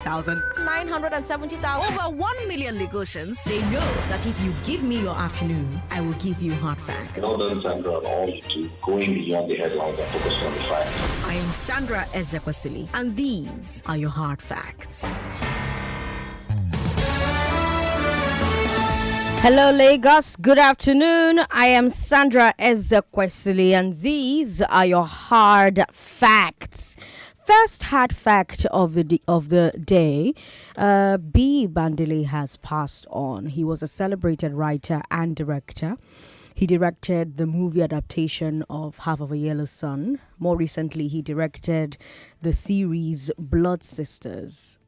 970,000. Over 1 million Lagosians, they know that if you give me your afternoon, I will give you hard facts. Well done, Sandra, on all you do, going beyond the headlines and focusing on the facts. I am Sandra Ezekwesili, and these are your hard facts. Hello, Lagos. Good afternoon. I am Sandra Ezekwesili, and these are your hard facts. First hard fact of the day, B. Bandele has passed on. He was a celebrated writer and director. He directed the movie adaptation of Half of a Yellow Sun. More recently, he directed the series Blood Sisters.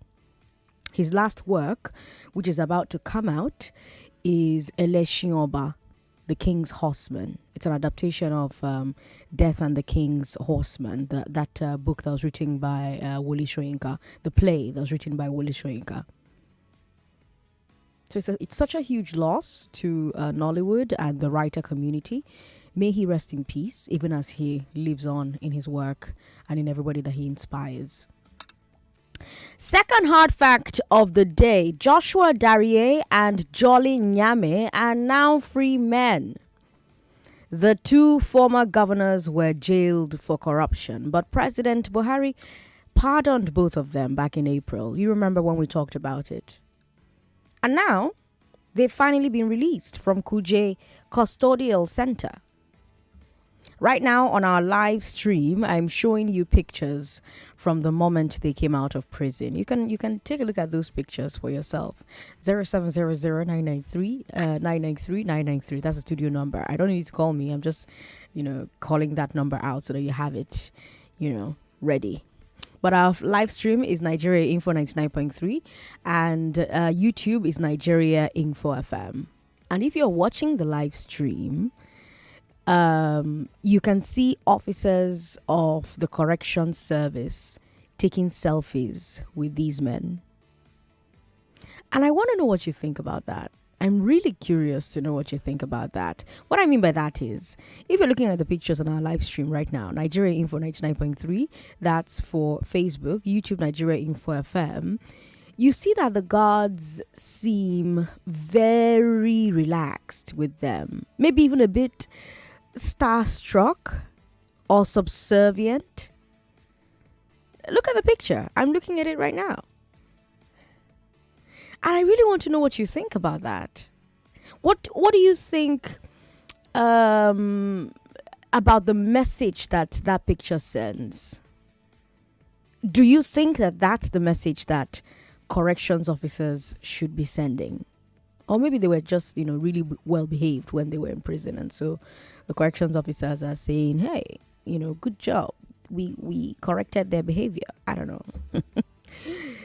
His last work, which is about to come out, is Election Oba, the King's Horseman. It's an adaptation of Death and the King's Horseman, that book that was written by Wole Soyinka, the play that was written by Wole Soyinka. So it's such a huge loss to Nollywood and the writer community. May he rest in peace, even as he lives on in his work and in everybody that he inspires. Second hard fact of the day, Joshua Darie and Jolly Nyame are now free men. The two former governors were jailed for corruption, but President Buhari pardoned both of them back in April. You remember when we talked about it. And now, they've finally been released from Kuje Custodial Center. Right now on our live stream, I'm showing you pictures from the moment they came out of prison. You can take a look at those pictures for yourself. 0700-993-993. That's the studio number. I don't need to call me. I'm just, calling that number out so that you have it, ready. But our live stream is Nigeria Info 99.3 and YouTube is Nigeria Info FM. And if you're watching the live stream, you can see officers of the correction service taking selfies with these men. And I want to know what you think about that. I'm really curious to know what you think about that. What I mean by that is, if you're looking at the pictures on our live stream right now, Nigeria Info 99.3, that's for Facebook, YouTube Nigeria Info FM, you see that the guards seem very relaxed with them. Maybe even a bit starstruck or subservient. Look at the picture. I'm looking at it right now. And I really want to know what you think about that. What do you think about the message that picture sends? Do you think that that's the message that corrections officers should be sending? Or maybe they were just, really well behaved when they were in prison. And so the corrections officers are saying, hey, good job. We corrected their behavior. I don't know.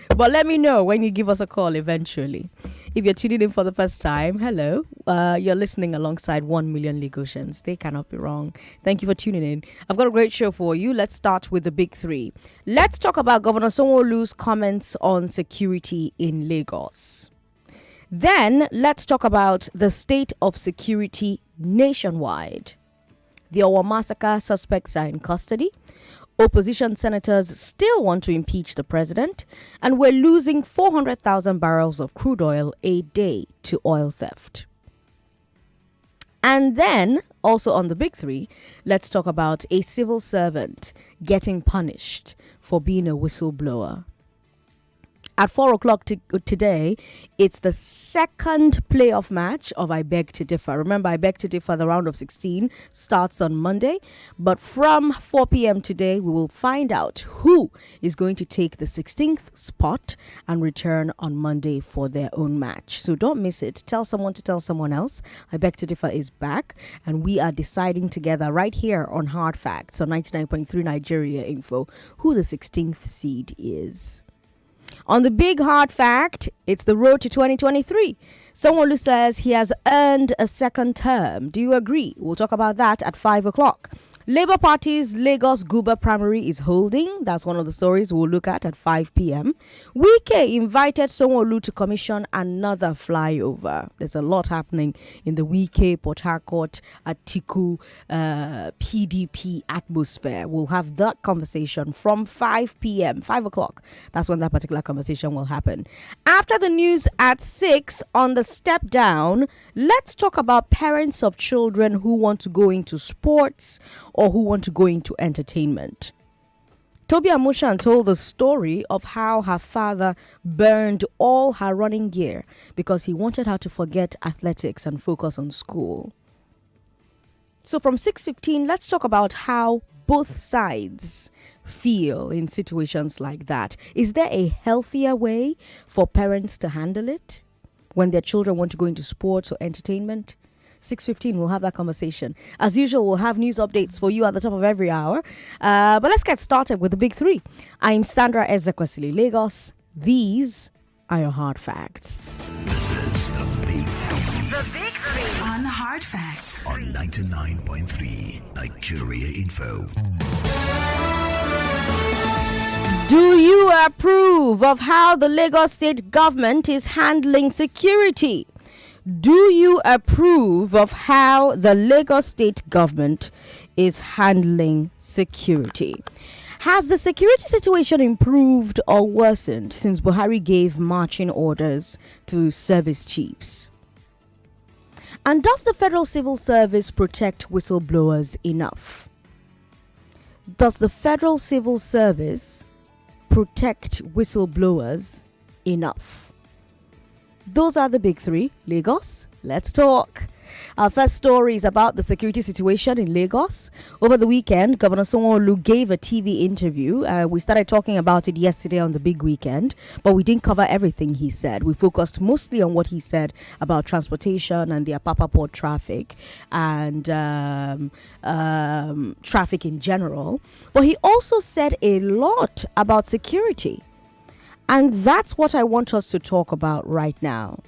But let me know when you give us a call eventually. If you're tuning in for the first time, hello. You're listening alongside 1 million Lagosians. They cannot be wrong. Thank you for tuning in. I've got a great show for you. Let's start with the big three. Let's talk about Governor Sanwo-Olu's comments on security in Lagos. Then let's talk about the state of security nationwide. The Owo massacre suspects are in custody. Opposition senators still want to impeach the president, and we're losing 400,000 barrels of crude oil a day to oil theft. And then, also on the big three, let's talk about a civil servant getting punished for being a whistleblower. At 4 o'clock today, it's the second playoff match of I Beg to Differ. Remember, I Beg to Differ, the round of 16 starts on Monday. But from 4 p.m. today, we will find out who is going to take the 16th spot and return on Monday for their own match. So don't miss it. Tell someone to tell someone else. I Beg to Differ is back, and we are deciding together right here on Hard Facts on 99.3 Nigeria Info who the 16th seed is. On the big hard fact, it's the road to 2023. Someone who says he has earned a second term. Do you agree? We'll talk about that at 5 o'clock. Labour Party's Lagos Guba primary is holding. That's one of the stories we'll look at 5 p.m. Wike invited Sanwo-Olu to commission another flyover. There's a lot happening in the Wike, Port Harcourt, Atiku, PDP atmosphere. We'll have that conversation from 5 p.m., 5 o'clock. That's when that particular conversation will happen. After the news at 6 on the step down, let's talk about parents of children who want to go into sports or who want to go into entertainment. Toby Amushan told the story of how her father burned all her running gear because he wanted her to forget athletics and focus on school. So from 6:15, let's talk about how both sides feel in situations like that. Is there a healthier way for parents to handle it when their children want to go into sports or entertainment? 6:15, we'll have that conversation. As usual, we'll have news updates for you at the top of every hour. But let's get started with the big three. I'm Sandra Ezekwesili, Lagos. These are your hard facts. This is the Big Three. The Big Three on Hard Facts. On 99.3 Nigeria Info. Do you approve of how the Lagos state government is handling security? Do you approve of how the Lagos state government is handling security? Has the security situation improved or worsened since Buhari gave marching orders to service chiefs? And does the Federal Civil Service protect whistleblowers enough? Does the Federal Civil Service protect whistleblowers enough? Those are the big three. Lagos, let's talk. Our first story is about the security situation in Lagos. Over the weekend, Governor Sanwo-Olu gave a TV interview. We started talking about it yesterday on the big weekend, but we didn't cover everything he said. We focused mostly on what he said about transportation and the Apapa Port traffic and traffic in general. But he also said a lot about security. And that's what I want us to talk about right now.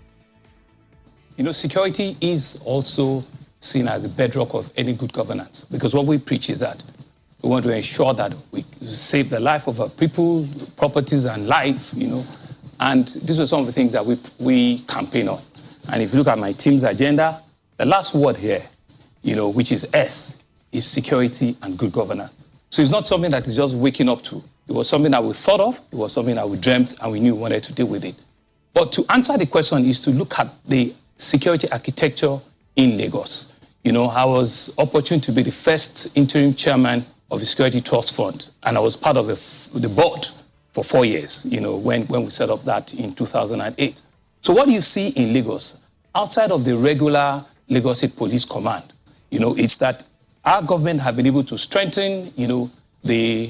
You know, security is also seen as the bedrock of any good governance, because what we preach is that we want to ensure that we save the life of our people, properties and life, you know. And these are some of the things that we campaign on. And if you look at my team's agenda, the last word here, you know, which is S, is security and good governance. So it's not something that is just waking up to. It was something that we thought of, it was something that we dreamt, and we knew we wanted to deal with it. But to answer the question is to look at the security architecture in Lagos. You know, I was opportune to be the first interim chairman of the Security Trust Fund, and I was part of the board for 4 years, you know, when we set up that in 2008. So what do you see in Lagos, outside of the regular Lagos State Police Command, you know, it's that our government have been able to strengthen, you know, the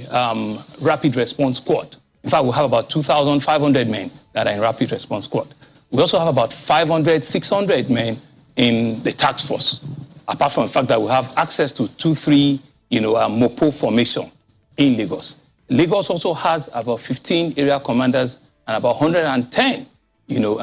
Rapid Response Squad. In fact, we have about 2,500 men that are in Rapid Response Squad. We also have about 500, 600 men in the task force, apart from the fact that we have access to 2-3, you know, MOPO formation in Lagos. Lagos also has about 15 area commanders and about 110, you know,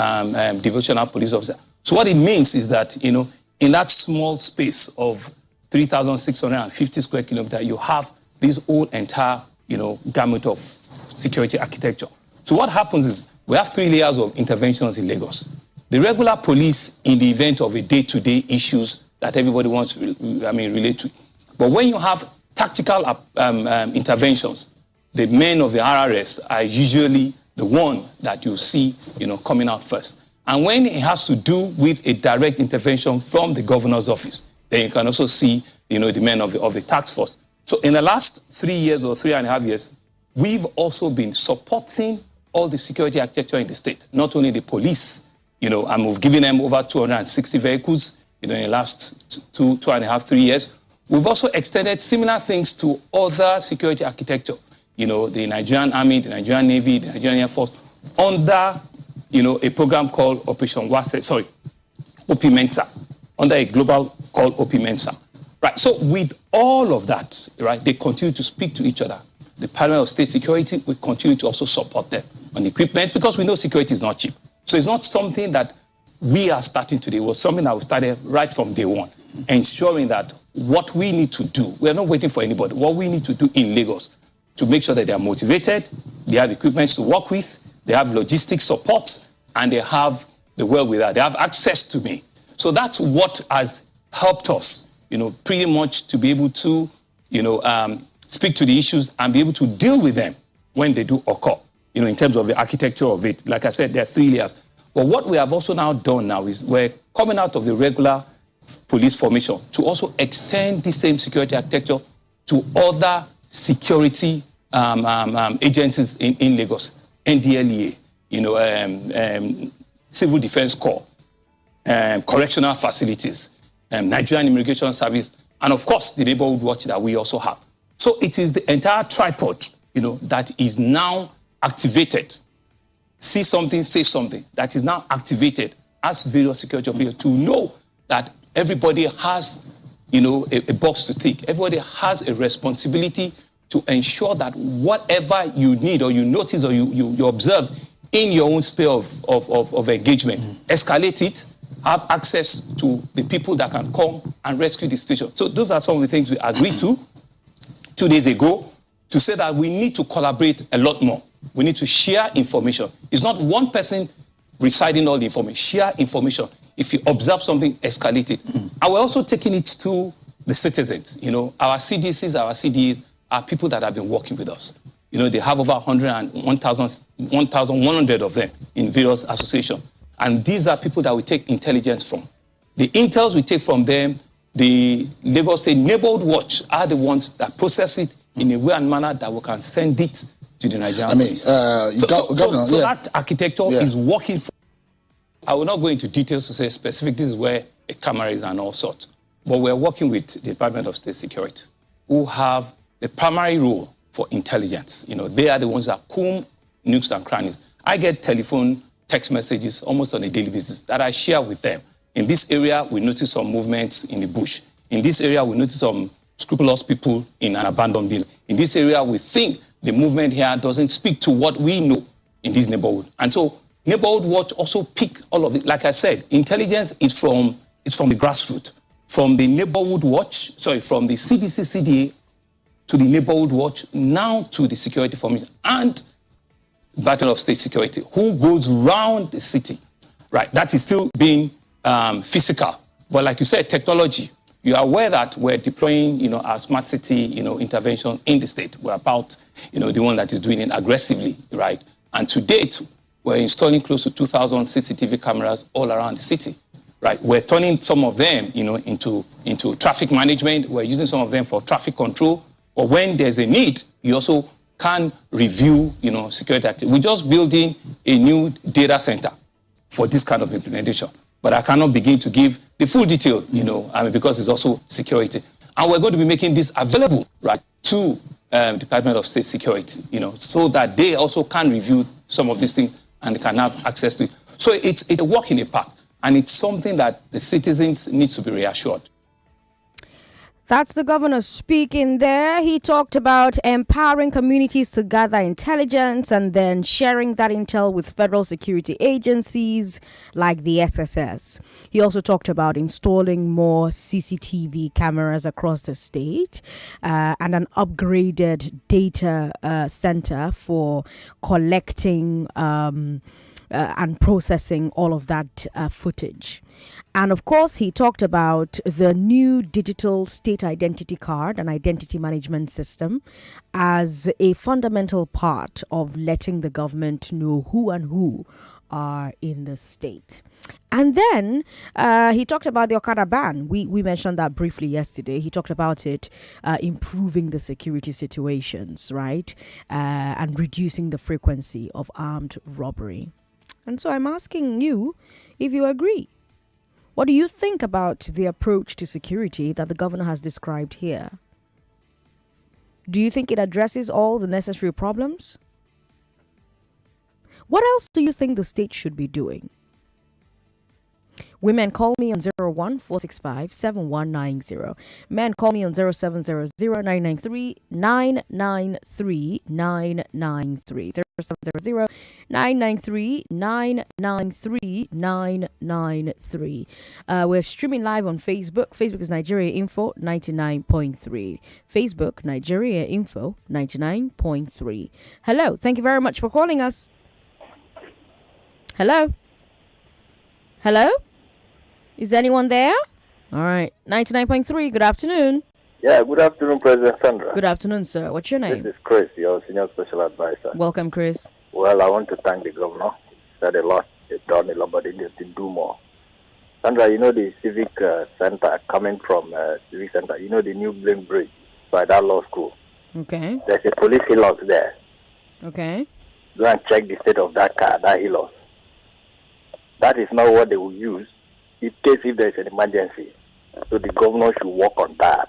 devotional police officers. So what it means is that, you know, in that small space of 3,650 square kilometers, you have this whole entire, you know, gamut of security architecture. So what happens is we have 3 layers of interventions in Lagos. The regular police in the event of a day-to-day issues that everybody wants to, relate to. But when you have tactical interventions, the men of the RRS are usually the one that you see, you know, coming out first. And when it has to do with a direct intervention from the governor's office, then you can also see, you know, the men of the task force. So in the last 3 years or 3.5 years, we've also been supporting all the security architecture in the state, not only the police, you know, and we've given them over 260 vehicles, you know, in the last 2.5, 3 years. We've also extended similar things to other security architecture, you know, the Nigerian Army, the Nigerian Navy, the Nigerian Air Force, under, you know, a program called Operation Worsened, OP-MENSA, under a global called OP-MENSA. Right, so with all of that, right, they continue to speak to each other. The Department of State Security, we continue to also support them on equipment because we know security is not cheap. So it's not something that we are starting today. It was something that we started right from day one, ensuring that what we need to do. We are not waiting for anybody. What we need to do in Lagos to make sure that they are motivated, they have equipment to work with, they have logistic support, and they have the wherewithal. They have access to me. So that's what has helped us, pretty much to be able to, speak to the issues and be able to deal with them when they do occur, in terms of the architecture of it. Like I said, there are 3 layers. But what we have also now done now is we're coming out of the regular police formation to also extend the same security architecture to other security agencies in Lagos, NDLEA, Civil Defense Corps, correctional facilities, Nigerian Immigration Service, and of course the neighborhood watch that we also have. So it is the entire tripod, that is now activated. See something, say something. That is now activated as various security officers to know that everybody has, a box to tick. Everybody has a responsibility to ensure that whatever you need or you notice or you observe in your own sphere of engagement, escalate it, have access to the people that can come and rescue the situation. So those are some of the things we agreed to 2 days ago, to say that we need to collaborate a lot more. We need to share information. It's not one person reciting all the information. Share information. If you observe something, escalate it. And we're also taking it to the citizens. Our CDCs, our CDAs are people that have been working with us. They have over 1,100 of them in various associations. And these are people that we take intelligence from. The intels we take from them, the Lagos State Neighborhood Watch are the ones that process it in a way and manner that we can send it to the Nigerian police. So that architecture is working for. I will not go into details to say specific, this is where a camera is and all sorts. But we're working with the Department of State Security, who have the primary role for intelligence. They are the ones that comb nooks and crannies. I get telephone, text messages almost on a daily basis that I share with them. In this area, we notice some movements in the bush. In this area, we notice some scrupulous people in an abandoned building. In this area, we think the movement here doesn't speak to what we know in this neighborhood. And so Neighborhood Watch also pick all of it. Like I said, intelligence is from the grassroots. From the Neighborhood Watch, from the CDC, CDA to the Neighborhood Watch, now to the Security Formation and Battle of State Security, who goes round the city, right? That is still being physical. But like you said, technology, you are aware that we're deploying, our smart city, intervention in the state. We're about, the one that is doing it aggressively, right? And to date, we're installing close to 2,000 CCTV cameras all around the city, right? We're turning some of them, into traffic management. We're using some of them for traffic control. But when there's a need, you also can review, security activity. We're just building a new data center for this kind of implementation. But I cannot begin to give the full detail, because it's also security. And we're going to be making this available, right, to Department of State Security, so that they also can review some of these things and can have access to it. So it's a walk in the park, and it's something that the citizens need to be reassured. That's the governor speaking there. He talked about empowering communities to gather intelligence and then sharing that intel with federal security agencies like the SSS. He also talked about installing more CCTV cameras across the state and an upgraded data center for collecting and processing all of that footage. And of course, he talked about the new digital state identity card and identity management system as a fundamental part of letting the government know who and who are in the state. And then he talked about the Okada ban. We mentioned that briefly yesterday. He talked about it improving the security situations, right? And reducing the frequency of armed robbery. And so I'm asking you if you agree. What do you think about the approach to security that the governor has described here? Do you think it addresses all the necessary problems? What else do you think the state should be doing? Women call me on 014657190. Men call me on 0700-993-993. 700-993-993. We're streaming live on Facebook. Facebook is Nigeria Info 99.3. Facebook Nigeria Info 99.3. Hello. Thank you very much for calling us. Hello. Hello? Is anyone there? All right. 99.3. Good afternoon. Yeah, good afternoon, President Sandra. Good afternoon, sir. What's your name? This is Chris, your senior special advisor. Welcome, Chris. Well, I want to thank the governor. He said a lot. They've done a lot, but they need to do more. Sandra, you know the civic center coming from civic center. You know the new Blink Bridge by that law school. Okay. There's a police hillock there. Okay. Go and check the state of that car, that hillock. That is not what they will use in case if there's an emergency. So the governor should work on that.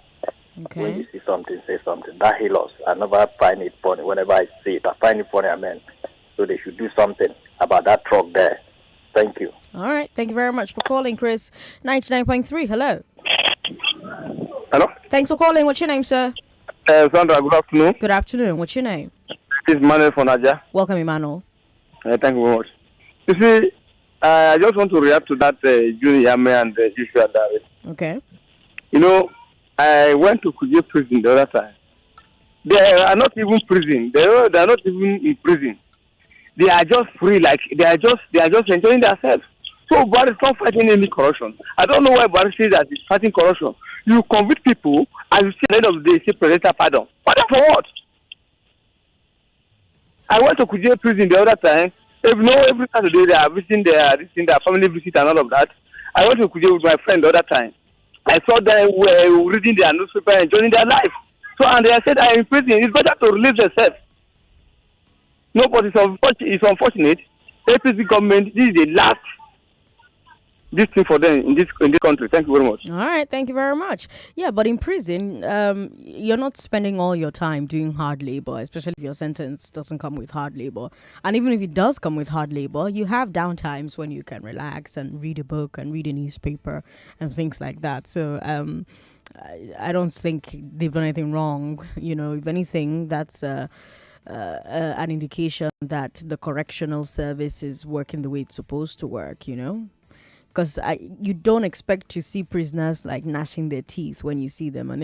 Okay. When you see something, say something. That hillock, I never find it funny. Whenever I see it, I find it funny, So they should do something about that truck there. Thank you. All right. Thank you very much for calling, Chris. 99.3. Hello. Hello? Thanks for calling. What's your name, sir? Sandra, good afternoon. Good afternoon. What's your name? This is Manuel from Naja. Welcome, Emmanuel. Thank you very much. You see, I just want to react to that Junior Yame and Joshua David. Okay. You know, I went to Kuje prison the other time. They are not even prison. They are not even in prison. They are just free, like they are just enjoying themselves. So Buhari is not fighting any corruption. I don't know why Buhari says that he's fighting corruption. You convict people and you say at the end of the day say presidential pardon. Pardon for what? I went to Kuje prison the other time. Every Saturday they are visiting their family visit and all of that. I went to Kuje with my friend the other time. I saw them were reading their newspaper and enjoying their life. So and they said I am in prison. It's better to release themselves. No, but it's unfortunate. APC government, this is the last this thing for them in this country. Thank you very much. All right. Thank you very much. Yeah, but in prison, you're not spending all your time doing hard labor, especially if your sentence doesn't come with hard labor. And even if it does come with hard labor, you have downtimes when you can relax and read a book and read a newspaper and things like that. So I don't think they've done anything wrong. You know, if anything, that's an indication that the correctional service is working the way it's supposed to work, you know? Because you don't expect to see prisoners like gnashing their teeth when you see them and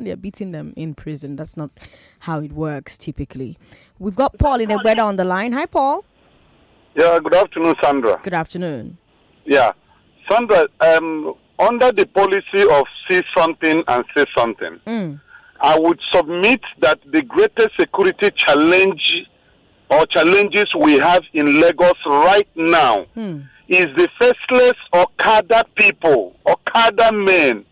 they're beating them in prison. That's not how it works typically. We've got Paul in Egbeda on the line. Hi, Paul. Yeah, good afternoon, Sandra. Good afternoon. Yeah. Sandra, under the policy of see something and say something, I would submit that the greatest security challenge or challenges we have in Lagos right now is the faceless Okada people, Okada men,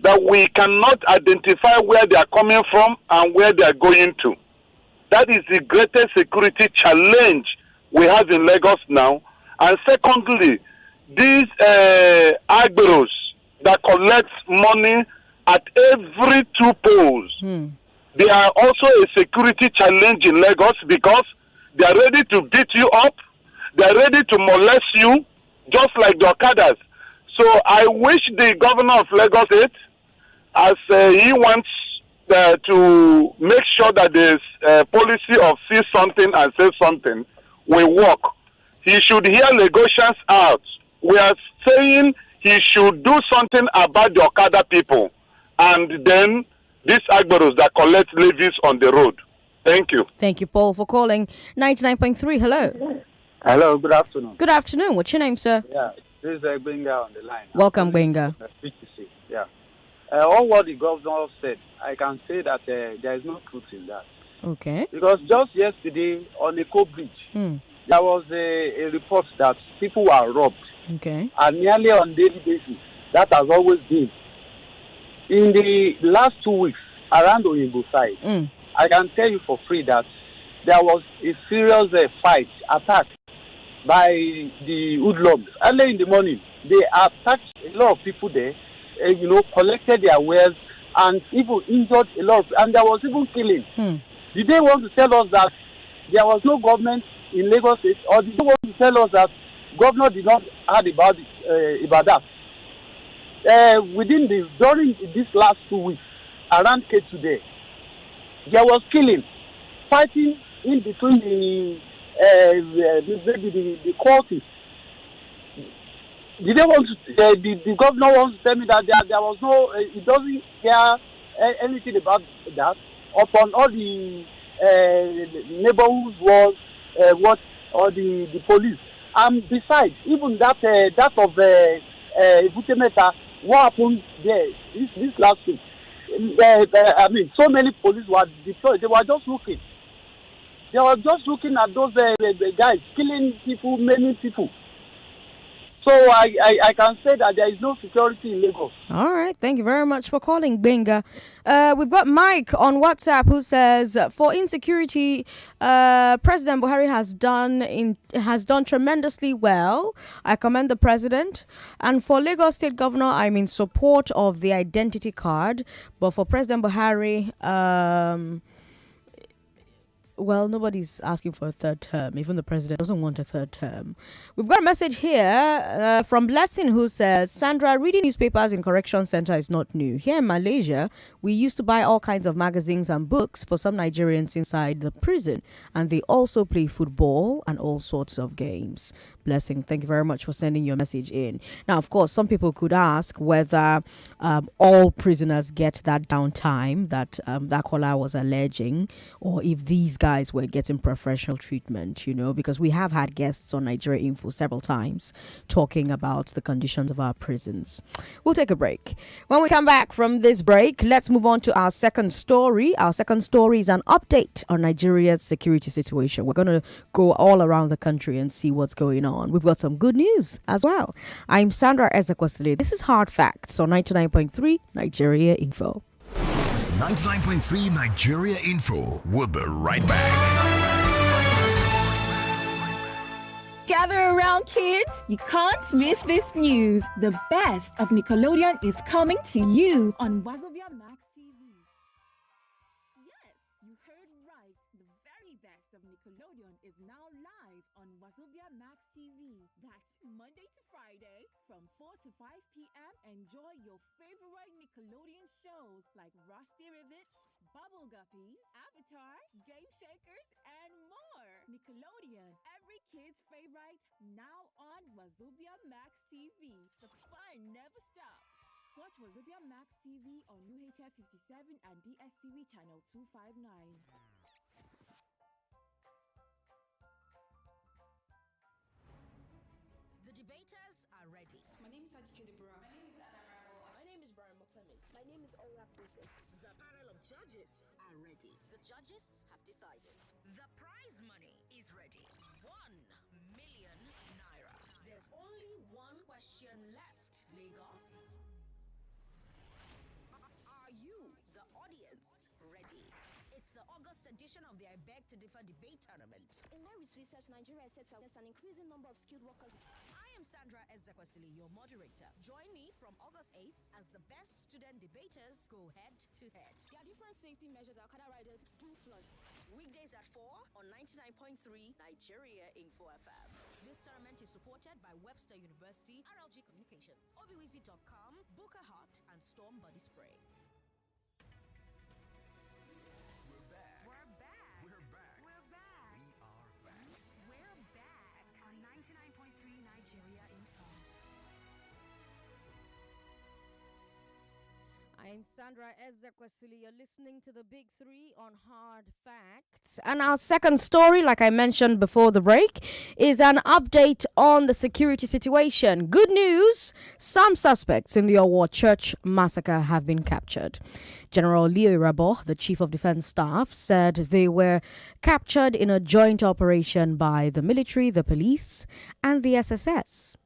that we cannot identify where they are coming from and where they are going to. That is the greatest security challenge we have in Lagos now. And secondly, these agberos that collect money at every two poles, they are also a security challenge in Lagos because they are ready to beat you up, they are ready to molest you, just like the Okadas. So I wish the governor of Lagos State, as he wants to make sure that this policy of see something and say something will work, he should hear Lagosians out. We are saying he should do something about the Okada people and then these agberos that collect levies on the road. Thank you. Thank you, Paul, for calling. 99.3, hello. Hello, good afternoon. Good afternoon. What's your name, sir? Yeah, this is Benga on the line. Welcome, Benga. Yeah. On what the governor said, I can say that there is no truth in that. Okay. Because just yesterday on the Co Bridge, there was a report that people were robbed. Okay. And nearly on daily basis, that has always been. In the last 2 weeks, around Oyinbo side, I can tell you for free that there was a serious attack by the hoodlums. Early in the morning, they attacked a lot of people there, collected their wares, and even injured a lot and there was even killing. Did they want to tell us that there was no government in Lagos State, or did they want to tell us that governor did not heard about that? during these last 2 weeks around K today, there was killing, fighting in between the cultists. Did they want to, the governor wants to tell me that there was no, he doesn't care anything about that upon all the neighborhood wars, or the police. And besides, even that of Butemeta, what happened there this last week? I mean, so many police were deployed. They were just looking. They were just looking at those guys killing people, many people. So I can say that there is no security in Lagos. All right. Thank you very much for calling, Benga. We've got Mike on WhatsApp who says, for insecurity, President Buhari has done tremendously well. I commend the president. And for Lagos State Governor, I'm in support of the identity card. But for President Buhari, well, nobody's asking for a third term. Even the president doesn't want a third term. We've got a message here from Blessing who says, Sandra, reading newspapers in correction center is not new. Here in Malaysia, we used to buy all kinds of magazines and books for some Nigerians inside the prison. And they also play football and all sorts of games. Blessing, thank you very much for sending your message in. Now, of course, some people could ask whether all prisoners get that downtime that Kola was alleging, or if these guys were getting preferential treatment, because we have had guests on Nigeria Info several times talking about the conditions of our prisons. We'll take a break. When we come back from this break, let's move on to our second story. Our second story is an update on Nigeria's security situation. We're going to go all around the country and see what's going on. We've got some good news as well. I'm Sandra Ezekwesili. This is Hard Facts on 99.3 Nigeria Info. 99.3 Nigeria Info. We'll be right back. Gather around, kids. You can't miss this news. The best of Nickelodeon is coming to you on Wazobia Max TV. Yes, you heard right. The very best of Nickelodeon is now live on Wazobia Max TV. That's Monday to Friday from 4 to 5 p.m. Enjoy your favorite Nickelodeon shows like Rusty Rivets, Bubble Guppies, Avatar, Game Shakers, and more. Nickelodeon, every kid's favorite, now on Wazobia Max TV. The fun never stops. Watch Wazobia Max TV on UHF 57 and DSTV channel 259. The debaters are ready. My name is Sajid Kidibura. My name is Anna Rambo. My name is Brian McClement. My name is Ora Princess. The panel of judges are ready. The judges have decided. The prize money is ready. 1 million naira. There's only one question left. Lagos. Are you, the audience, ready? It's the August edition of the I Beg to Differ debate tournament. In Mary's research, Nigeria sets out an increasing number of skilled workers. I am Sandra Ezekwesili, your moderator. Join me from August 8th as the best student debaters go head to head. There are different safety measures that Okada riders do flaunt. Weekdays at 4 on 99.3 Nigeria Info FM. This tournament is supported by Webster University, RLG Communications, obiwizi.com, Booker Hot, and Storm Body Spray. We're back. We're back. We're back. We're back. We are back. We're back on 99.3 Nigeria Info. I'm Sandra Ezekwesili. You're listening to the Big Three on Hard Facts. And our second story, like I mentioned before the break, is an update on the security situation. Good news, some suspects in the Owo Church massacre have been captured. General Leo Irabo, the Chief of Defense Staff, said they were captured in a joint operation by the military, the police, and the SSS.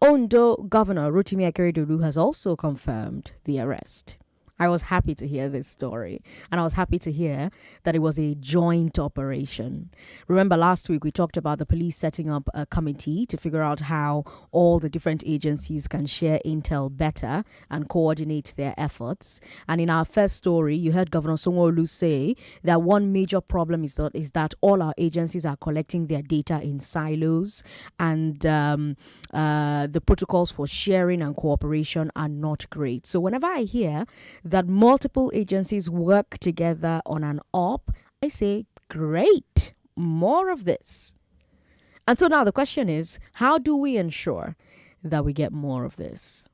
Ondo Governor Rotimi Akeredolu has also confirmed the arrest. I was happy to hear this story, and I was happy to hear that it was a joint operation. Remember last week we talked about the police setting up a committee to figure out how all the different agencies can share intel better and coordinate their efforts. And in our first story, you heard Governor Sanwo-Olu say that one major problem is that all our agencies are collecting their data in silos, and the protocols for sharing and cooperation are not great. So whenever I hear that multiple agencies work together on an op, I say, great, more of this. And so now the question is, how do we ensure that we get more of this?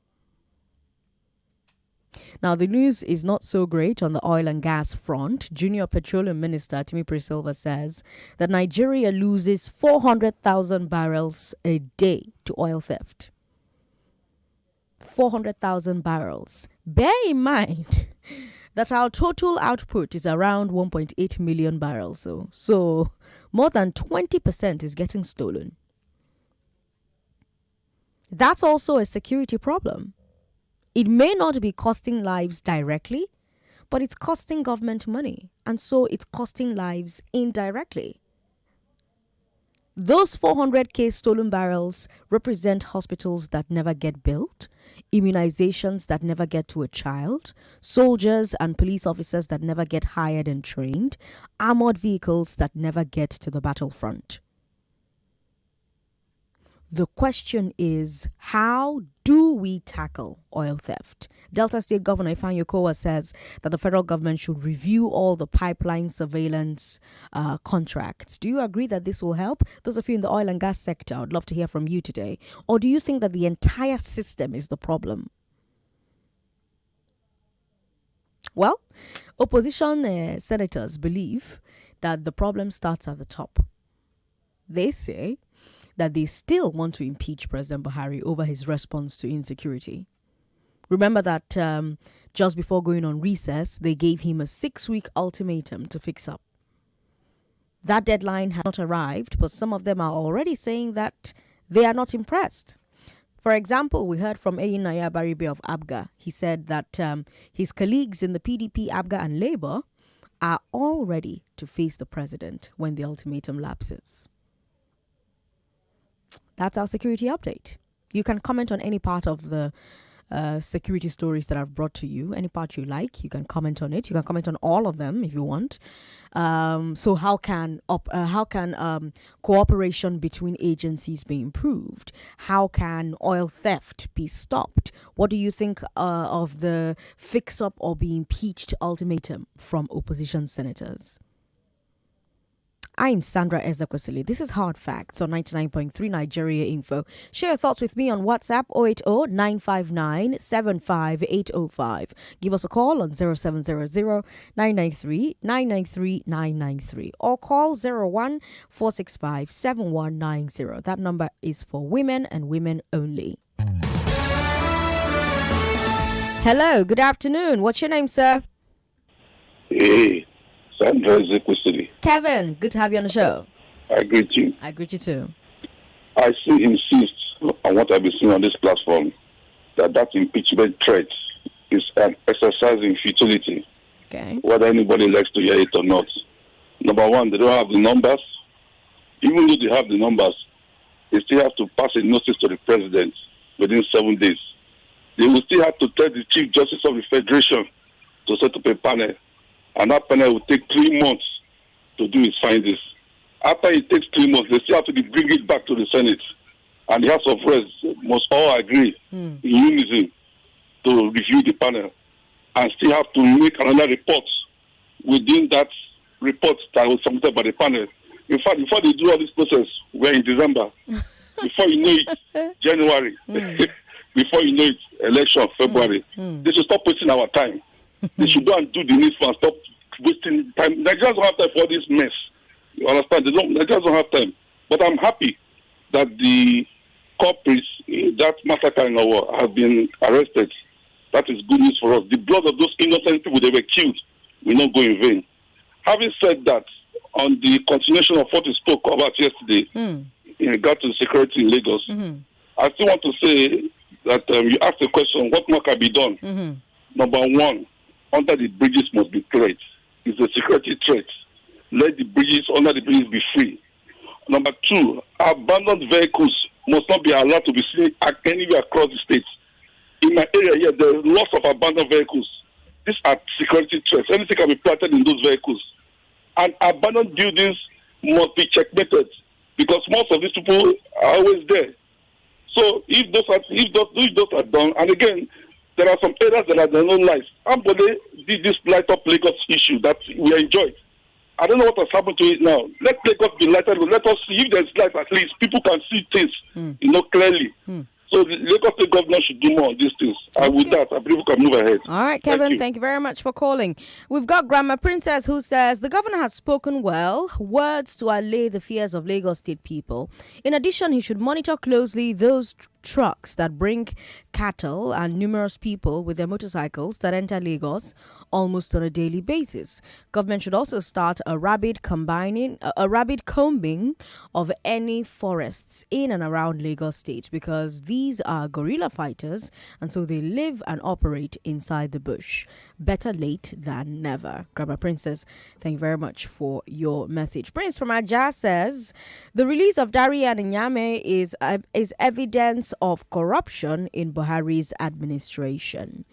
Now, the news is not so great on the oil and gas front. Junior Petroleum Minister Timi Priscilla says that Nigeria loses 400,000 barrels a day to oil theft. 400,000 barrels. Bear in mind that our total output is around 1.8 million barrels. So more than 20% is getting stolen. That's also a security problem. It may not be costing lives directly, but it's costing government money. And so it's costing lives indirectly. Those 400k stolen barrels represent hospitals that never get built, immunizations that never get to a child, soldiers and police officers that never get hired and trained, armored vehicles that never get to the battlefront. The question is, how do we tackle oil theft? Delta State Governor Ifeanyi Okowa says that the federal government should review all the pipeline surveillance contracts. Do you agree that this will help? Those of you in the oil and gas sector, I would love to hear from you today. Or do you think that the entire system is the problem? Well, opposition senators believe that the problem starts at the top. They say that they still want to impeach President Buhari over his response to insecurity. Remember that just before going on recess, they gave him a 6-week ultimatum to fix up. That deadline has not arrived, but some of them are already saying that they are not impressed. For example, we heard from Ayin Baribe of ABGA. He said that his colleagues in the PDP, ABGA and Labour are all ready to face the president when the ultimatum lapses. That's our security update. You can comment on any part of the security stories that I've brought to you. Any part you like, you can comment on it. You can comment on all of them if you want. So how can cooperation between agencies be improved? How can oil theft be stopped? What do you think of the fix-up or be impeached ultimatum from opposition senators? I'm Sandra Ezekwesili. This is Hard Facts on 99.3 Nigeria Info. Share your thoughts with me on WhatsApp 080-959-75805. Give us a call on 0700-993-993-993 or call 01-465-7190. That number is for women and women only. Hello, good afternoon. What's your name, sir? Hey, Sandra Ezekwesili. Kevin, good to have you on the show. I greet you. I greet you too. I still insist on what I've been seeing on this platform, that impeachment threat is an exercise in futility. Okay. Whether anybody likes to hear it or not. Number one, they don't have the numbers. Even though they have the numbers, they still have to pass a notice to the president within 7 days. They will still have to tell the Chief Justice of the Federation to set up a panel. And that panel will take 3 months to do its findings. After it takes 3 months, they still have to bring it back to the Senate. And the House of Reps must all agree in unison to review the panel and still have to make another report within that report that was submitted by the panel. In fact, before they do all this process, we're in December. Before you know it, January. Before you know it, election, February. They should stop wasting our time. They should go and do the needful and stop wasting time. Nigerians don't have time for this mess. You understand? Nigerians don't have time. But I'm happy that the culprits in that massacre in our have been arrested. That is good news for us. The blood of those innocent people that were killed will not go in vain. Having said that, on the continuation of what we spoke about yesterday in regard to security in Lagos, I still want to say that you asked the question, what more can be done? Number one, under the bridges must be threat. It's a security threat. Let the bridges under the bridges be free. Number 2, abandoned vehicles must not be allowed to be seen anywhere across the state. In my area here, there are lots of abandoned vehicles. These are security threats. Anything can be planted in those vehicles. And abandoned buildings must be checkmated because most of these people are always there. So if those are done, and again, there are some areas that are there no lights. Ambode did this light up Lagos issue that we enjoyed. I don't know what has happened to it now. Let Lagos be lighted. Let us see if there's light. At least people can see things, clearly. So the Lagos State governor should do more on these things. And with that, I believe we can move ahead. All right, Kevin, thank you very much for calling. We've got Grandma Princess who says, the governor has spoken well, words to allay the fears of Lagos State people. In addition, he should monitor closely those trucks that bring cattle and numerous people with their motorcycles that enter Lagos almost on a daily basis. Government should also start a rapid combing of any forests in and around Lagos State because these are guerrilla fighters and so they live and operate inside the bush. Better late than never. Grandma Princess, thank you very much for your message. Prince from Ajah says, the release of Dari and Nyame is evidence of corruption in Buhari's administration.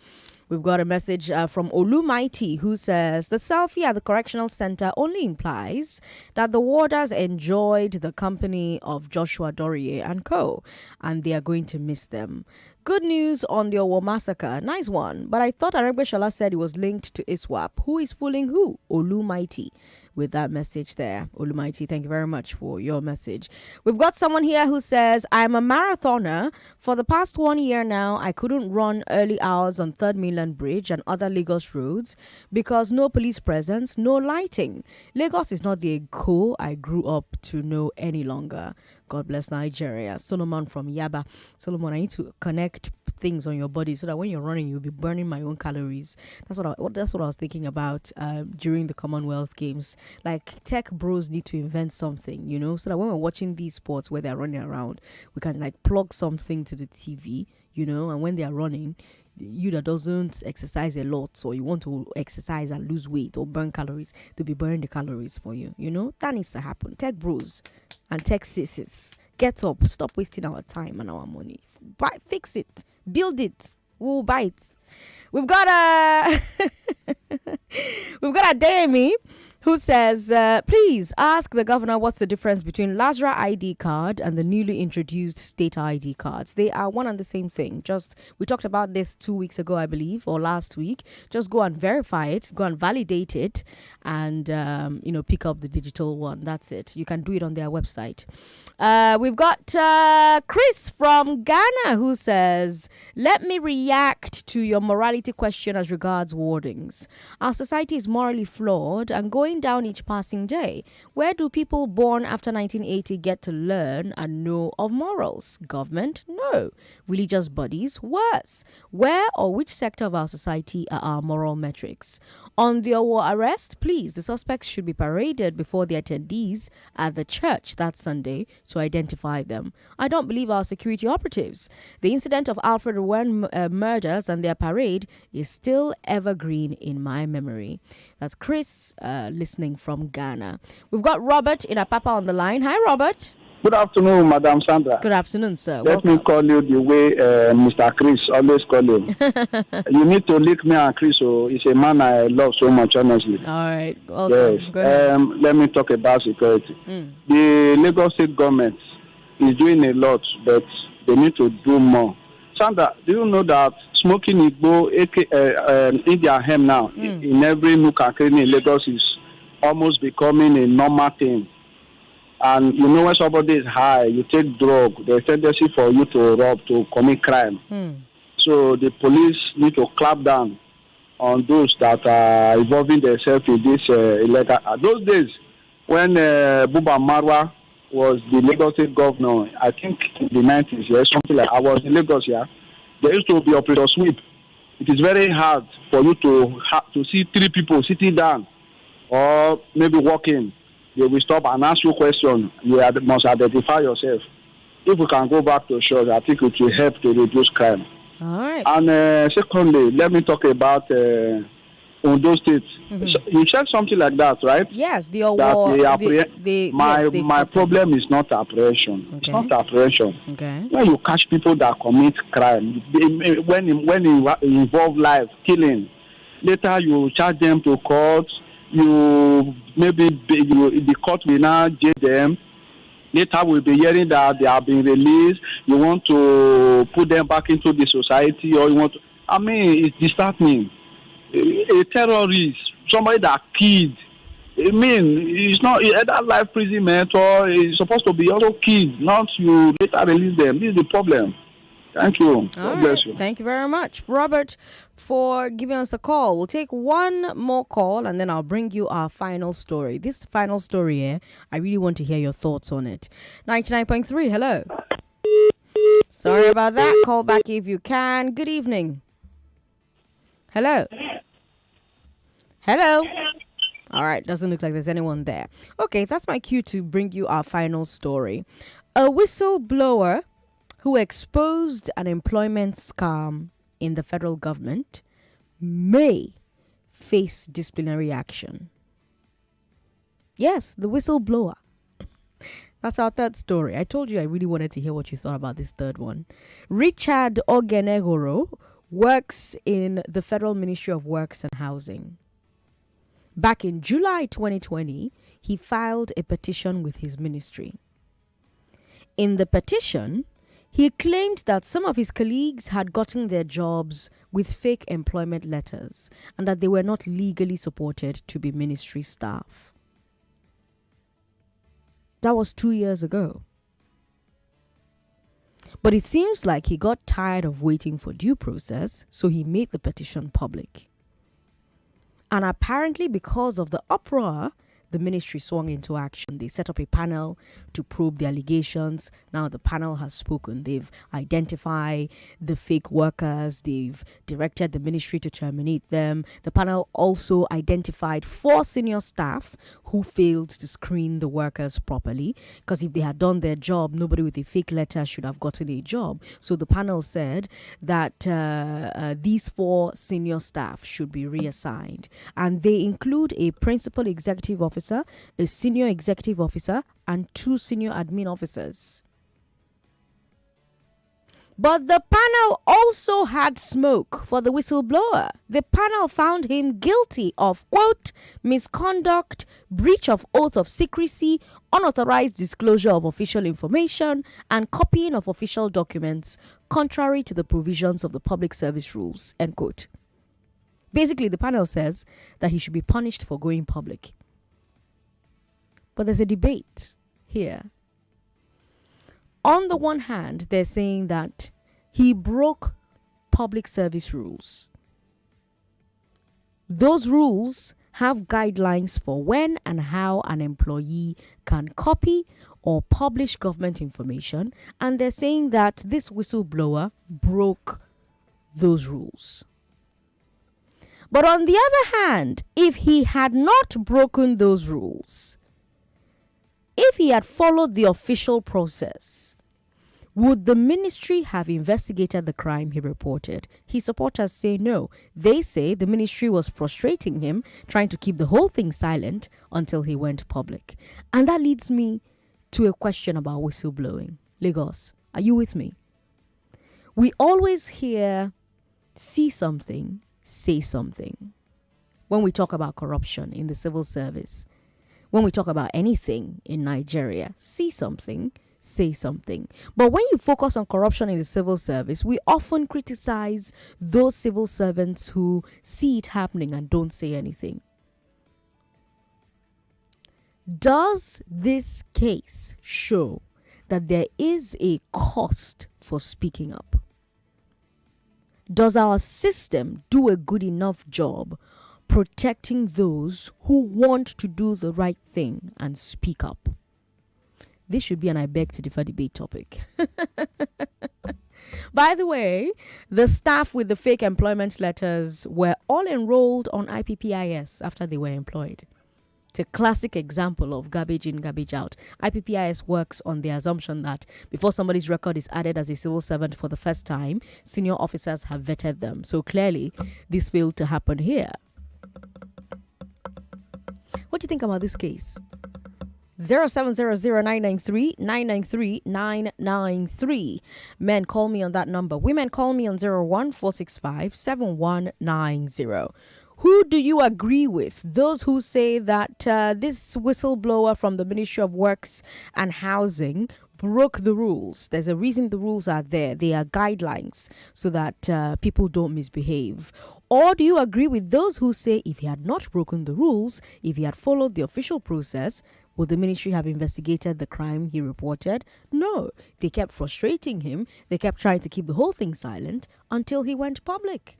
We've got a message from Olumighty who says, the selfie at the correctional center only implies that the warders enjoyed the company of Joshua Dorie and co. and they are going to miss them. Good news on the Owo massacre. Nice one. But I thought Aregbe said it was linked to ISWAP. Who is fooling who? Olumighty. With that message there. Olumighty, thank you very much for your message. We've got someone here who says, I'm a marathoner. For the past 1 year now, I couldn't run early hours on 3rd Mainland Bridge and other Lagos roads because no police presence, no lighting. Lagos is not the Eko I grew up to know any longer. God bless Nigeria. Solomon from Yaba. Solomon, I need to connect things on your body so that when you're running, you'll be burning my own calories. That's what I was thinking about during the Commonwealth Games. Like, tech bros need to invent something, so that when we're watching these sports where they're running around, we can like plug something to the TV, and when they are running, you that doesn't exercise a lot or you want to exercise and lose weight or burn calories, they'll be burning the calories for you. That needs to happen. Tech bros and tech sisters, get up, stop wasting our time and our money. Fix it, build it, we'll buy it. We've got a Demi who says, please ask the governor what's the difference between Lazarus ID card and the newly introduced state ID cards. They are one and the same thing. We talked about this 2 weeks ago, I believe, or last week. Just go and verify it, go and validate it, and pick up the digital one. That's it. You can do it on their website. We've got Chris from Ghana who says, let me react to your morality question as regards wardings. Our society is morally flawed and going down each passing day. Where do people born after 1980 get to learn and know of morals? Government? No. Religious bodies? Worse. Where or which sector of our society are our moral metrics? On the Owo arrest, please, the suspects should be paraded before the attendees at the church that Sunday to identify them. I don't believe our security operatives. The incident of Alfred Ruwen murders and their parade is still evergreen in my memory. That's Chris listening from Ghana. We've got Robert in Apapa on the line. Hi, Robert. Good afternoon, Madam Sandra. Good afternoon, sir. Let me call you the way Mr. Chris always call you. You need to lick me and Chris. So he's a man I love so much, honestly. All right. Welcome. Yes. Go ahead. Let me talk about security. The Lagos State government is doing a lot, but they need to do more. Sandra, do you know that smoking Igbo in their home now in every nook and cranny in Lagos is almost becoming a normal thing? And when somebody is high, you take drug, there's a tendency for you to rob, to commit crime. So the police need to clamp down on those that are involving themselves in this illegal. Those days, when Buba Marwa was the Lagos State governor, I think in the 90s, something like I was in Lagos, there used to be Operation Sweep. It is very hard for you to see 3 people sitting down or maybe walking. They will stop and ask you a question. You must identify yourself. If we can go back to church, I think it will help to reduce crime. All right. And secondly, let me talk about on those states. So you said something like that, right? Yes, the That award. my problem is not apprehension. Okay. It's not apprehension. Okay. When you catch people that commit crime, when you involve life, killing, later you charge them to court. The court will now jail them. Later we'll be hearing that they have been released. You want to put them back into the society, or you want to, it's disheartening. A terrorist, somebody that killed. It's not either life imprisonment or it's supposed to be also killed, not you later release them. This is the problem. Thank you. God bless you. Thank you very much, Robert, for giving us a call. We'll take one more call and then I'll bring you our final story. This final story here, I really want to hear your thoughts on it. 99.3, hello. Sorry about that. Call back if you can. Good evening. Hello. Hello. All right, doesn't look like there's anyone there. Okay, that's my cue to bring you our final story. A whistleblower who exposed an employment scam in the federal government may face disciplinary action. Yes, the whistleblower. That's our third story. I told you I really wanted to hear what you thought about this third one. Richard Ogenegoro works in the Federal Ministry of Works and Housing. Back in July 2020, he filed a petition with his ministry. In the petition, he claimed that some of his colleagues had gotten their jobs with fake employment letters and that they were not legally supported to be ministry staff. That was 2 years ago. But it seems like he got tired of waiting for due process, so he made the petition public. And apparently because of the uproar, the ministry swung into action. They set up a panel to probe the allegations. Now the panel has spoken. They've identified the fake workers. They've directed the ministry to terminate them. The panel also identified 4 senior staff who failed to screen the workers properly, because if they had done their job, nobody with a fake letter should have gotten a job. So the panel said that these 4 senior staff should be reassigned. And they include a principal executive officer, a senior executive officer, and 2 senior admin officers. But the panel also had smoke for the whistleblower. The panel found him guilty of, quote, misconduct, breach of oath of secrecy, unauthorized disclosure of official information, and copying of official documents, contrary to the provisions of the public service rules, end quote. Basically, the panel says that he should be punished for going public. But there's a debate here. On the one hand, they're saying that he broke public service rules. Those rules have guidelines for when and how an employee can copy or publish government information, and they're saying that this whistleblower broke those rules. But on the other hand, if he had not broken those rules, if he had followed the official process, would the ministry have investigated the crime he reported? His supporters say no. They say the ministry was frustrating him, trying to keep the whole thing silent until he went public. And that leads me to a question about whistleblowing. Lagos, are you with me? We always hear, see something, say something. When we talk about corruption in the civil service, when we talk about anything in Nigeria, see something, say something. But when you focus on corruption in the civil service, we often criticize those civil servants who see it happening and don't say anything. Does this case show that there is a cost for speaking up? Does our system do a good enough job protecting those who want to do the right thing and speak up? This should be an I beg to differ debate topic. By the way, the staff with the fake employment letters were all enrolled on IPPIS after they were employed. It's a classic example of garbage in, garbage out. IPPIS works on the assumption that before somebody's record is added as a civil servant for the first time, senior officers have vetted them. So clearly, this failed to happen here. What do you think about this case? 0700-993-993-993. Men, call me on that number. Women, call me on 01465-7190. Who do you agree with? Those who say that this whistleblower from the Ministry of Works and Housing broke the rules. There's a reason the rules are there. They are guidelines so that people don't misbehave. Or do you agree with those who say if he had not broken the rules, if he had followed the official process, would the ministry have investigated the crime he reported? No. They kept frustrating him. They kept trying to keep the whole thing silent until he went public.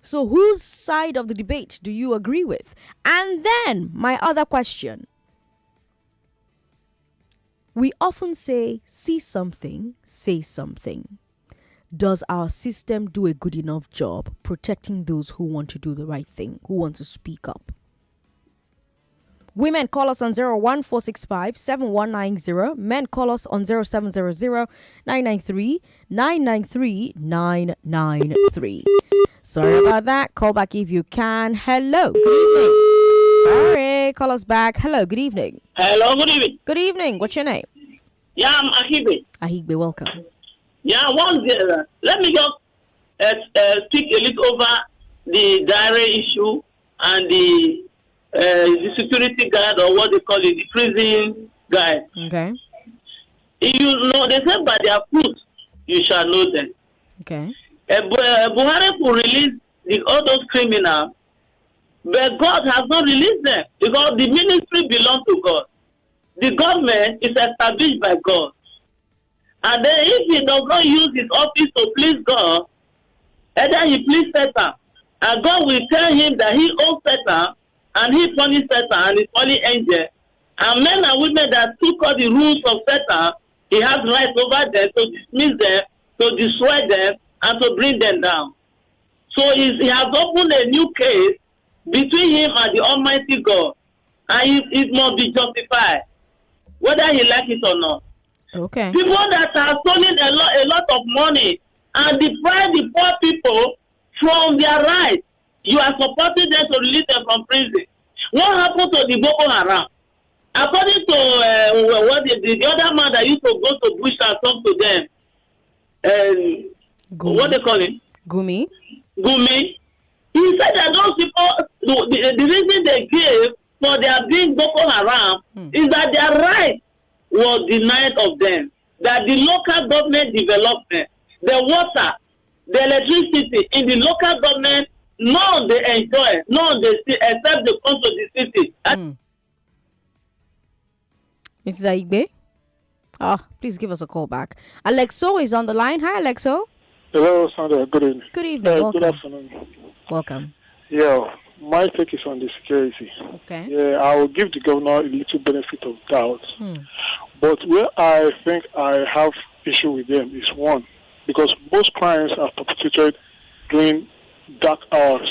So whose side of the debate do you agree with? And then my other question. We often say, see something, say something. Does our system do a good enough job protecting those who want to do the right thing, who want to speak up? Women, call us on 01465-7190. Men, call us on 0700-993-993-993. Sorry about that. Call back if you can. Hello, good evening. Sorry, call us back. Hello, good evening. Hello, good evening. Good evening. What's your name? Yeah, I'm Ahigbe. Ahigbe, welcome. Yeah, let me just speak a little over the diary issue and the security guard, or what they call it, the prison guard. Okay. You know, they say by their fruit you shall know them. Okay. Buhari will release all those criminals, but God has not released them because the ministry belongs to God. The government is established by God. And then if he does not use his office to please God, either he please Satan, and God will tell him that he owes Satan, and he punish Satan and his holy angel. And men and women that took all the rules of Satan, he has rights over them to dismiss them, to destroy them, and to bring them down. So he has opened a new case between him and the Almighty God, and it must be justified, whether he likes it or not. Okay. People that are stealing a lot of money and deprive the poor people from their rights, you are supporting them to release them from prison. What happened to the Boko Haram? According to the other man that used to go to bush and talk to them, what they call him? Gumi. He said that those people, the reason they gave for their being Boko Haram is that their right was denied of them. That the local government development, the water, the electricity in the local government, none they enjoy, none they see except they come to the city. Mrs. Aigbe? Please give us a call back. Alexo is on the line. Hi, Alexo. Hello, Sandra. Good evening. Good evening. Welcome. Good afternoon. Welcome. Yeah, my take is on the security. Okay. Yeah, I will give the governor a little benefit of doubt. But where I think I have issue with them is one, because most crimes are perpetrated during dark hours.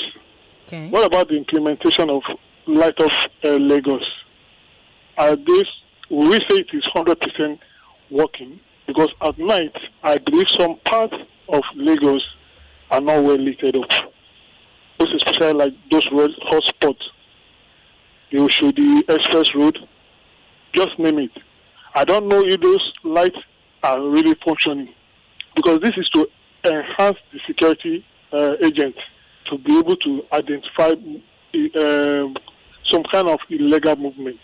Okay. What about the implementation of Light of Lagos? Will we say it is 100% working? Because at night, I believe some parts of Lagos are not well lit up. Most especially like those road hotspots. The Oshodi Express Road, just name it. I don't know if those lights are really functioning, because this is to enhance the security agents to be able to identify some kind of illegal movement.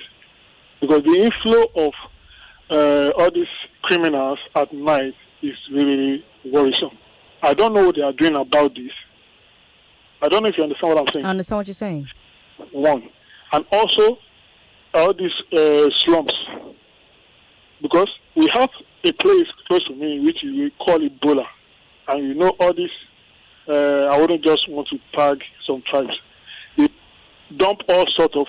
Because the inflow of all these criminals at night is really worrisome. I don't know what they are doing about this. I don't know if you understand what I'm saying. I understand what you're saying. One. And also, all these slums. Because we have a place close to me which we call Ebola. And you know all this, I wouldn't just want to tag some tribes. They dump all sorts of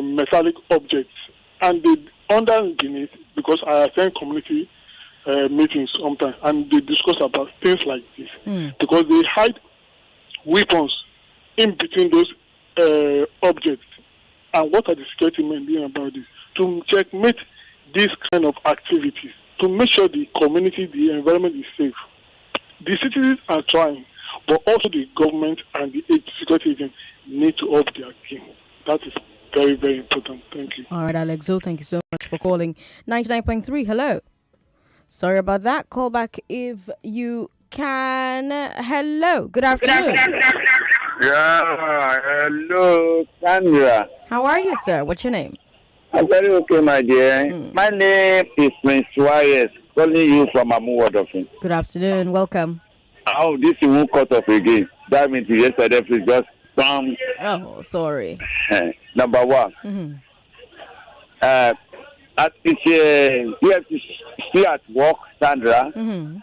metallic objects. And they underneath, because I attend community meetings sometimes, and they discuss about things like this. Because they hide weapons in between those objects. And what are the security men doing about this? To checkmate these kind of activities, to make sure the community, the environment is safe. The citizens are trying, but also the government and the security agents need to up their game. That is very, very important. Thank you. All right, Alexo, thank you so much for calling. 99.3, hello. Sorry about that. Call back if you can. Hello, good afternoon. Yeah, hello, Sandra. How are you, sir? What's your name? I'm very okay, my dear. My name is Prince Wires, calling you from Amuwadofin. Good afternoon. Welcome. Oh, this won't cut off again. That means yesterday, please just come. Oh, sorry. Number one. Mm-hmm. You have to stay at work, Sandra. Mm-hmm.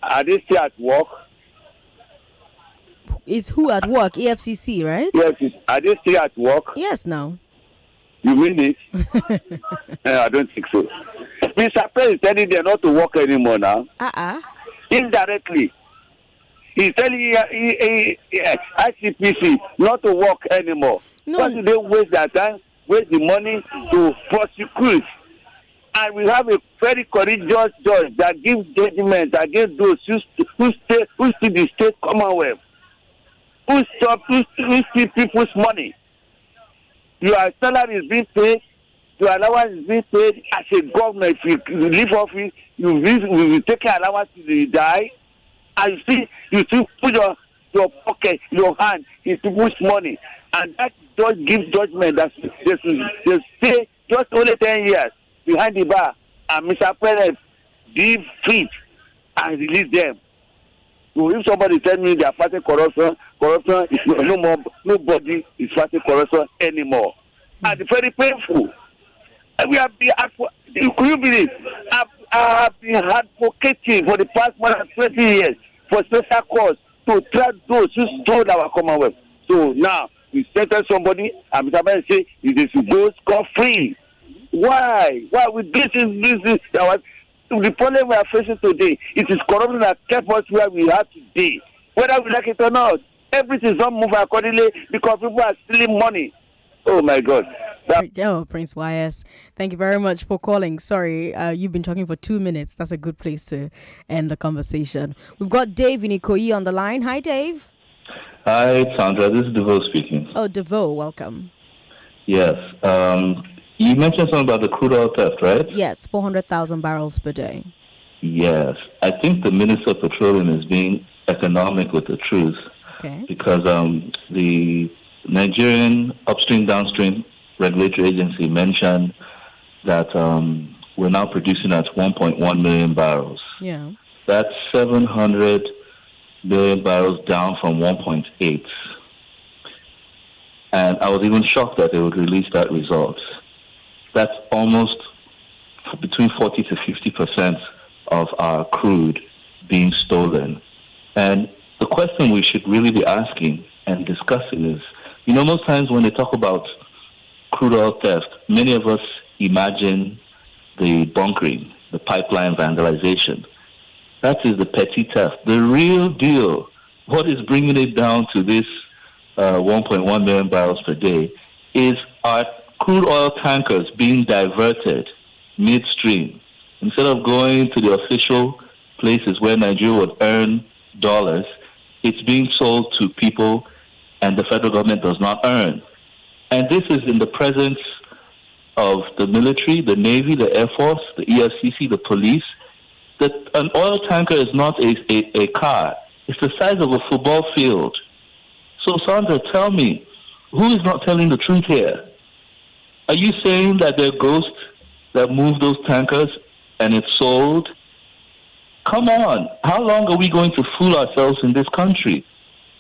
Are they still at work? Is who at work? EFCC, right? Yes. Are they still at work? Yes, now. You mean it? I don't think so. Mr. President is telling them not to work anymore now. Indirectly. He's telling ICPC not to work anymore. No. Why do they waste their time, waste the money to prosecute? And we have a very courageous judge that gives judgment against those who steal the state commonwealth, who steal people's money. Your salary is being paid, your allowance is being paid as a government. If you leave office, you will take your allowance till you die. And you still put your pocket, your hand in people's money. And that judge gives judgment that they stay just only 10 years behind the bar. And Mr. President give feet and release them. So if somebody tell me they are fighting corruption is no more. Nobody is fighting corruption anymore. And it's very painful. And we have been, could you believe? I have been advocating for the past more than 20 years for special courts to track those who stole our commonwealth. So now we sentence somebody and Mr. President say they should go scot-free. Why? Why with this? The problem we are facing today, it is corruption that kept us where we are today. Whether we like it or not, everything is not moving accordingly because people are stealing money. Oh my God. Prince YS, thank you very much for calling. Sorry, you've been talking for 2 minutes. That's a good place to end the conversation. We've got Dave in Ikoyi on the line. Hi, Dave. Hi, Sandra. This is Devo speaking. Oh, Devo, welcome. Yes. You mentioned something about the crude oil theft, right? Yes, 400,000 barrels per day. Yes. I think the Minister of Petroleum is being economic with the truth. Okay. Because the Nigerian upstream downstream regulatory agency mentioned that we're now producing at 1.1 million barrels. Yeah. That's 700 million barrels down from 1.8. And I was even shocked that they would release that result. That's almost between 40 to 50% of our crude being stolen. And the question we should really be asking and discussing is, most times when they talk about crude oil theft, many of us imagine the bunkering, the pipeline vandalization. That is the petty theft. The real deal, what is bringing it down to this 1.1 million barrels per day, is our crude oil tankers being diverted midstream. Instead of going to the official places where Nigeria would earn dollars, it's being sold to people and the federal government does not earn. And this is in the presence of the military, the Navy, the Air Force, the EFCC, the police. An oil tanker is not a car. It's the size of a football field. So, Sandra, tell me, who is not telling the truth here? Are you saying that there are ghosts that move those tankers and it's sold? Come on. How long are we going to fool ourselves in this country?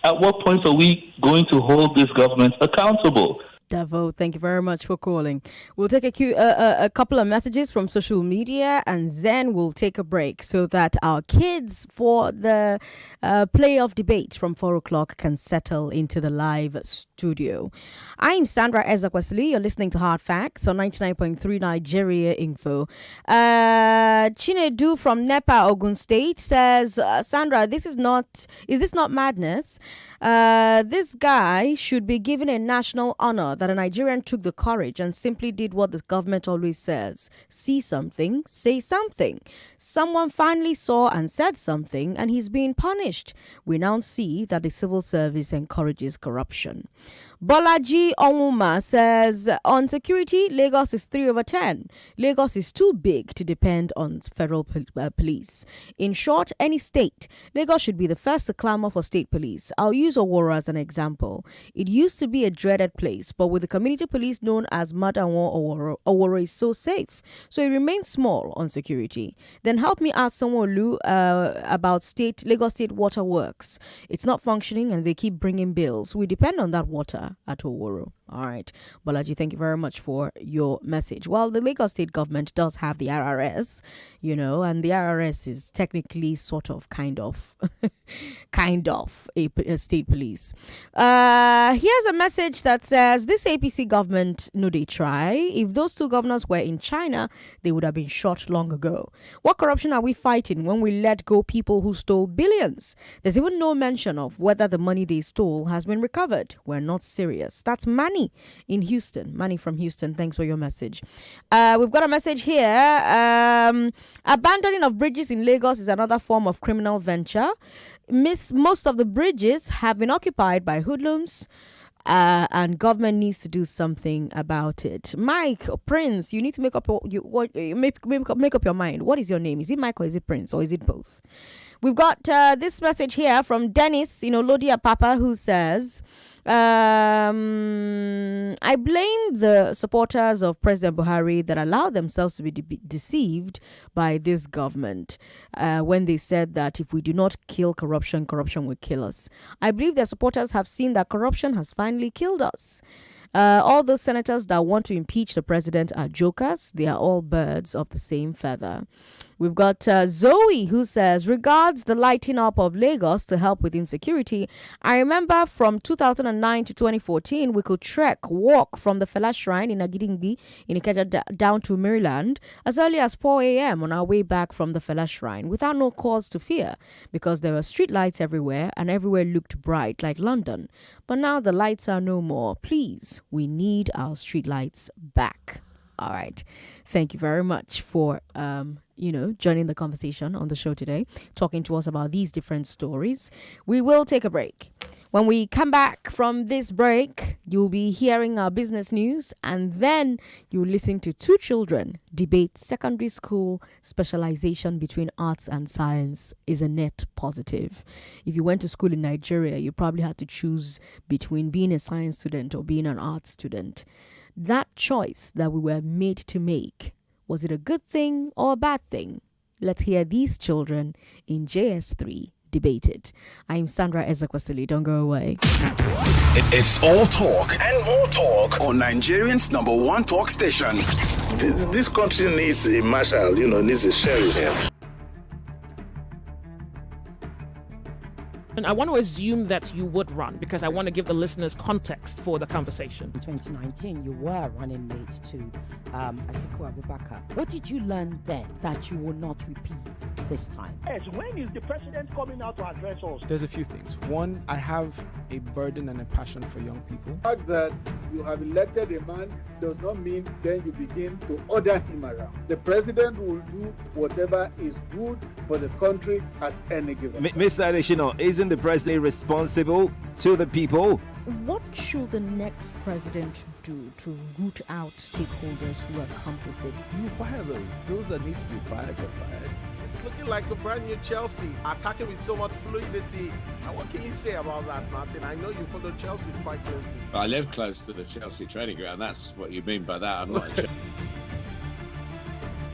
At what point are we going to hold this government accountable? Davo, thank you very much for calling. We'll take a couple of messages from social media and then we'll take a break so that our kids for the playoff debate from 4 o'clock can settle into the live studio. I'm Sandra Ezekwesili. You're listening to Hard Facts on 99.3 Nigeria Info. Chinedu from Nepa, Ogun State says, Sandra, is this not madness? This guy should be given a national honor that a Nigerian took the courage and simply did what the government always says. See something, say something. Someone finally saw and said something and he's being punished. We now see that the civil service encourages corruption. Bolaji Onwuma says, on security, Lagos is 3/10. Lagos is too big to depend on federal police. In short, any state, Lagos should be the first to clamor for state police. I'll use Oworo as an example. It used to be a dreaded place, but with the community police known as Madanwo Oworo is so safe. So it remains small on security. Then help me ask Sanwo-Olu about Lagos State Water Works. It's not functioning and they keep bringing bills. We depend on that water at Oworo. All right. Balaji, thank you very much for your message. Well, the Lagos state government does have the RRS, and the RRS is technically kind of a state police. Here's a message that says, this APC government, no, they try. If those two governors were in China, they would have been shot long ago. What corruption are we fighting when we let go people who stole billions? There's even no mention of whether the money they stole has been recovered. We're not serious. That's Manny in Houston. Manny from Houston, thanks for your message. We've got a message here. Abandoning of bridges in Lagos is another form of criminal venture. Most of the bridges have been occupied by hoodlums. And government needs to do something about it. Mike, Prince, you need to make up your mind. What is your name? Is it Mike or is it Prince or is it both? We've got this message here from Dennis in Olodia Papa, who says, I blame the supporters of President Buhari that allowed themselves to be deceived by this government when they said that if we do not kill corruption, corruption will kill us. I believe their supporters have seen that corruption has finally killed us. All those senators that want to impeach the president are jokers. They are all birds of the same feather. We've got Zoe, who says, regards the lighting up of Lagos to help with insecurity. I remember from 2009 to 2014, we could walk from the Fela Shrine in Agidingbi in Ikeja down to Maryland as early as 4 a.m. on our way back from the Fela Shrine without no cause to fear because there were street lights everywhere and everywhere looked bright like London. But now the lights are no more. Please, we need our street lights back. All right. Thank you very much for, joining the conversation on the show today, talking to us about these different stories. We will take a break. When we come back from this break, you'll be hearing our business news, and then you'll listen to two children debate secondary school specialization between arts and science is a net positive. If you went to school in Nigeria, you probably had to choose between being a science student or being an arts student. That choice that we were made to make, was it a good thing or a bad thing? Let's hear these children in JS3 debated. I'm Sandra Ezekwesili. Don't go away. It's all talk and more talk on Nigerian's #1 talk station. This country needs a marshal, needs a sheriff. And I want to assume that you would run because I want to give the listeners context for the conversation. In 2019, you were running mate to Atiku Abubakar. What did you learn then that you will not repeat this time? Yes, when is the president coming out to address us? There's a few things. One, I have a burden and a passion for young people. The fact that you have elected a man does not mean then you begin to order him around. The president will do whatever is good for the country at any given time. Mr. Adeshino, isn't the president responsible to the people? What should the next president do to root out stakeholders who are complicit? You fire those. Those that need to be fired get fired. It's looking like a brand new Chelsea, attacking with so much fluidity. And what can you say about that, Martin? I know you follow Chelsea quite closely. I live close to the Chelsea training ground. That's what you mean by that. I'm not.